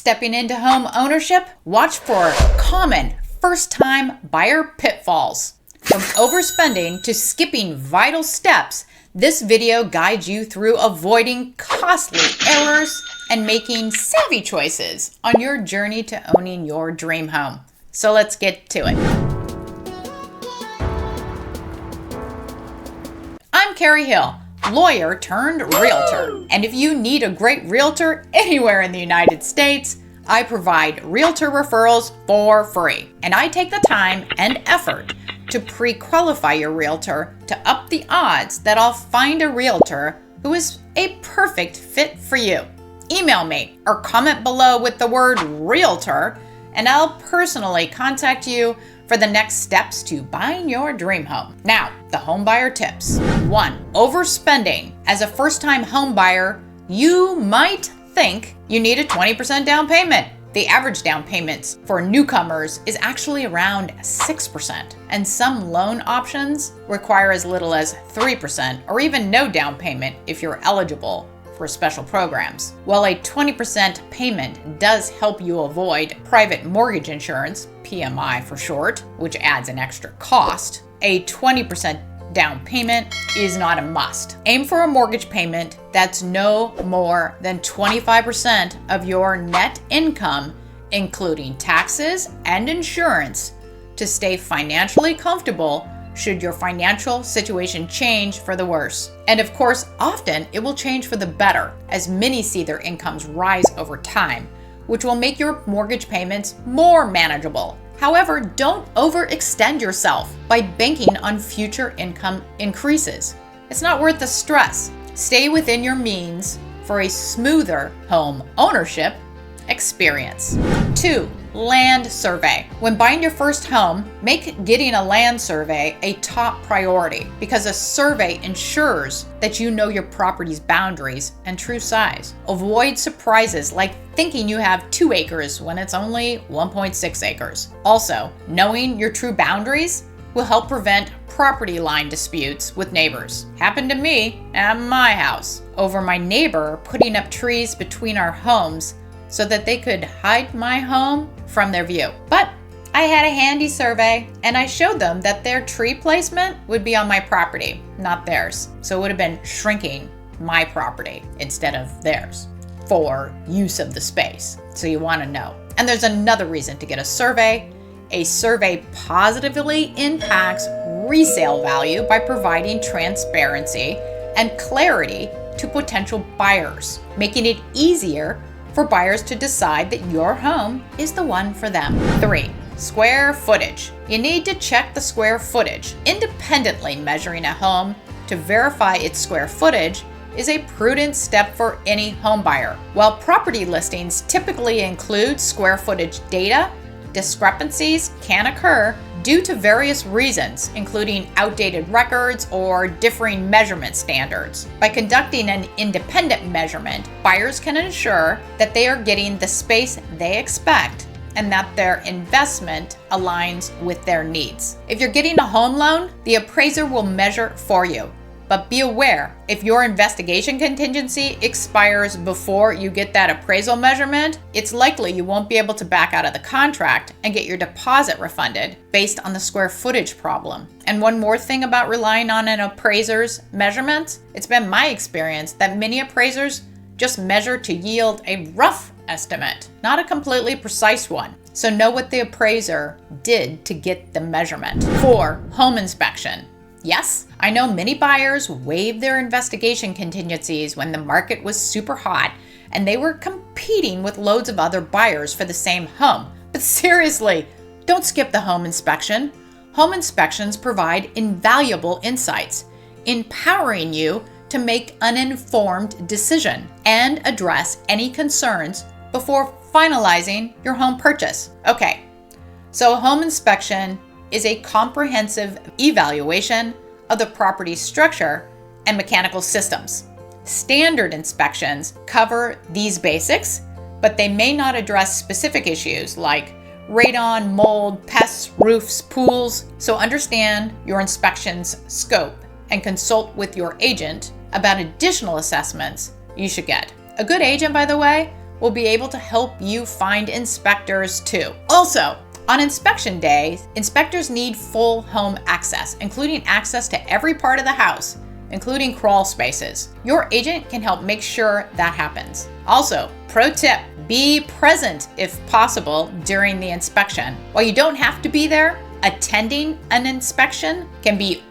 Stepping into home ownership? Watch for common first-time buyer pitfalls. From overspending to skipping vital steps, this video guides you through avoiding costly errors and making savvy choices on your journey to owning your dream home. So let's get to it. I'm Karrie Hill, lawyer turned realtor. And if you need a great realtor anywhere in the United States, I provide realtor referrals for free. And I take the time and effort to pre-qualify your realtor to up the odds that I'll find a realtor who is a perfect fit for you. Email me or comment below with the word realtor, and I'll personally contact you for the next steps to buying your dream home. Now, the home buyer tips. 1. Overspending. As a first-time home buyer, you might think you need a 20% down payment. The average down payments for newcomers is actually around 6%, and some loan options require as little as 3% or even no down payment if you're eligible for special programs. While a 20% payment does help you avoid private mortgage insurance, PMI for short, which adds an extra cost, a 20% down payment is not a must. Aim for a mortgage payment that's no more than 25% of your net income, including taxes and insurance, to stay financially comfortable should your financial situation change for the worse. And of course, often it will change for the better as many see their incomes rise over time, which will make your mortgage payments more manageable. However, don't overextend yourself by banking on future income increases. It's not worth the stress. Stay within your means for a smoother home ownership experience. 2. Land survey. When buying your first home, make getting a land survey a top priority because a survey ensures that you know your property's boundaries and true size. Avoid surprises like thinking you have 2 acres when it's only 1.6 acres. Also, knowing your true boundaries will help prevent property line disputes with neighbors. Happened to me at my house over my neighbor putting up trees between our homes so that they could hide my home from their view. But I had a handy survey and I showed them that their tree placement would be on my property, not theirs. So it would have been shrinking my property instead of theirs for use of the space. So you want to know. And there's another reason to get a survey. A survey positively impacts resale value by providing transparency and clarity to potential buyers, making it easier for buyers to decide that your home is the one for them. 3. Square footage. You need to check the square footage. Independently measuring a home to verify its square footage is a prudent step for any home buyer. While property listings typically include square footage data, discrepancies can occur due to various reasons, including outdated records or differing measurement standards. By conducting an independent measurement, buyers can ensure that they are getting the space they expect and that their investment aligns with their needs. If you're getting a home loan, the appraiser will measure for you. But be aware, if your investigation contingency expires before you get that appraisal measurement, it's likely you won't be able to back out of the contract and get your deposit refunded based on the square footage problem. And one more thing about relying on an appraiser's measurements, it's been my experience that many appraisers just measure to yield a rough estimate, not a completely precise one. So know what the appraiser did to get the measurement. 4. Home inspection. Yes, I know many buyers waived their investigation contingencies when the market was super hot and they were competing with loads of other buyers for the same home. But seriously, don't skip the home inspection. Home inspections provide invaluable insights, empowering you to make an informed decision and address any concerns before finalizing your home purchase. Okay, so a home inspection is a comprehensive evaluation of the property's structure and mechanical systems. Standard inspections cover these basics, but they may not address specific issues like radon, mold, pests, roofs, pools. So understand your inspection's scope and consult with your agent about additional assessments you should get. A good agent, by the way, will be able to help you find inspectors too. Also, on inspection day, inspectors need full home access, including access to every part of the house, including crawl spaces. Your agent can help make sure that happens. Also, pro tip, be present if possible during the inspection. While you don't have to be there, attending an inspection can be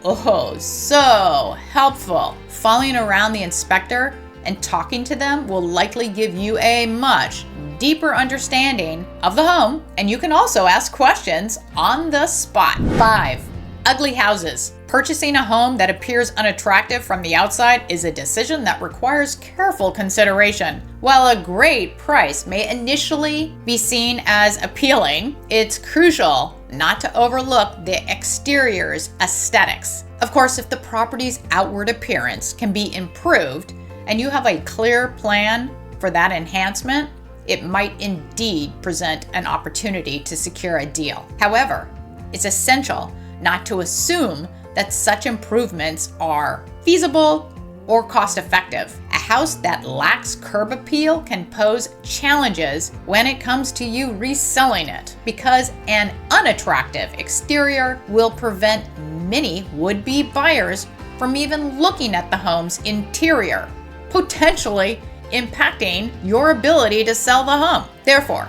so helpful. Following around the inspector and talking to them will likely give you a much deeper understanding of the home, and you can also ask questions on the spot. 5. Ugly houses. Purchasing a home that appears unattractive from the outside is a decision that requires careful consideration. While a great price may initially be seen as appealing, it's crucial not to overlook the exterior's aesthetics. Of course, if the property's outward appearance can be improved and you have a clear plan for that enhancement, it might indeed present an opportunity to secure a deal. However, it's essential not to assume that such improvements are feasible or cost-effective. A house that lacks curb appeal can pose challenges when it comes to you reselling it, because an unattractive exterior will prevent many would-be buyers from even looking at the home's interior, potentially impacting your ability to sell the home. Therefore,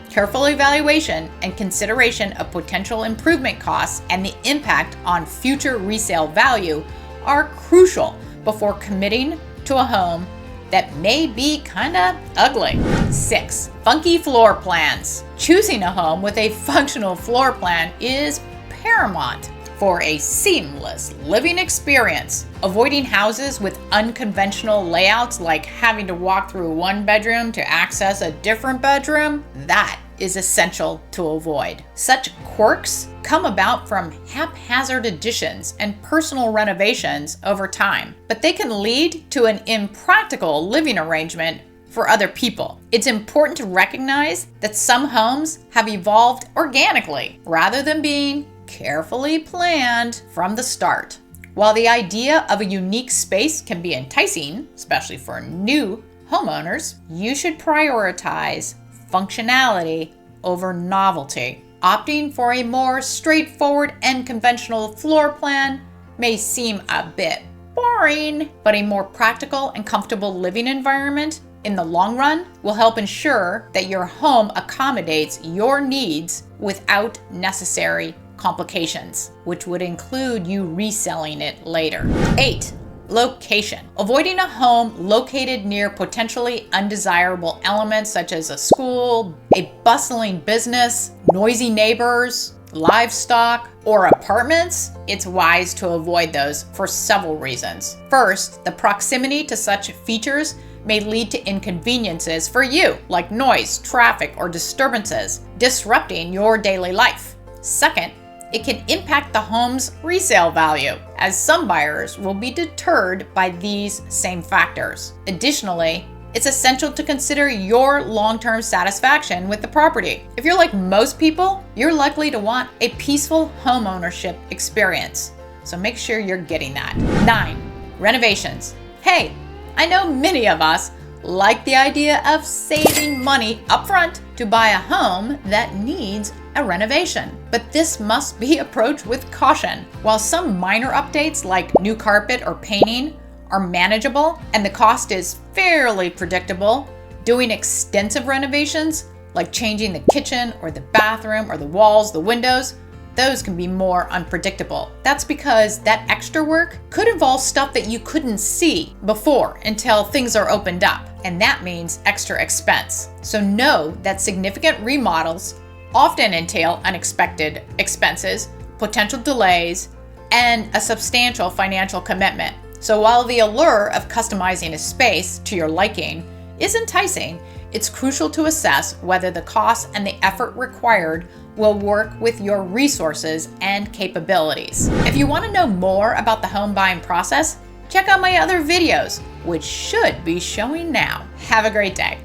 careful evaluation and consideration of potential improvement costs and the impact on future resale value are crucial before committing to a home that may be kinda ugly. 6. Funky floor plans. Choosing a home with a functional floor plan is paramount for a seamless living experience. Avoiding houses with unconventional layouts, like having to walk through one bedroom to access a different bedroom, that is essential to avoid. Such quirks come about from haphazard additions and personal renovations over time, but they can lead to an impractical living arrangement for other people. It's important to recognize that some homes have evolved organically rather than being carefully planned from the start. While the idea of a unique space can be enticing, especially for new homeowners, you should prioritize functionality over novelty. Opting for a more straightforward and conventional floor plan may seem a bit boring, but a more practical and comfortable living environment in the long run will help ensure that your home accommodates your needs without necessary complications, which would include you reselling it later. 8. Location. Avoiding a home located near potentially undesirable elements such as a school, a bustling business, noisy neighbors, livestock, or apartments, it's wise to avoid those for several reasons. First, the proximity to such features may lead to inconveniences for you, like noise, traffic, or disturbances, disrupting your daily life. Second, it can impact the home's resale value, as some buyers will be deterred by these same factors. Additionally, it's essential to consider your long-term satisfaction with the property. If you're like most people, you're likely to want a peaceful homeownership experience, so make sure you're getting that. 9. Renovations. Hey, I know many of us like the idea of saving money upfront to buy a home that needs a renovation, but this must be approached with caution. While some minor updates like new carpet or painting are manageable and the cost is fairly predictable, doing extensive renovations like changing the kitchen or the bathroom or the walls, the windows, those can be more unpredictable. That's because that extra work could involve stuff that you couldn't see before until things are opened up, and that means extra expense. So know that significant remodels often entail unexpected expenses, potential delays, and a substantial financial commitment. So while the allure of customizing a space to your liking is enticing, it's crucial to assess whether the cost and the effort required will work with your resources and capabilities. If you want to know more about the home buying process, check out my other videos, which should be showing now. Have a great day.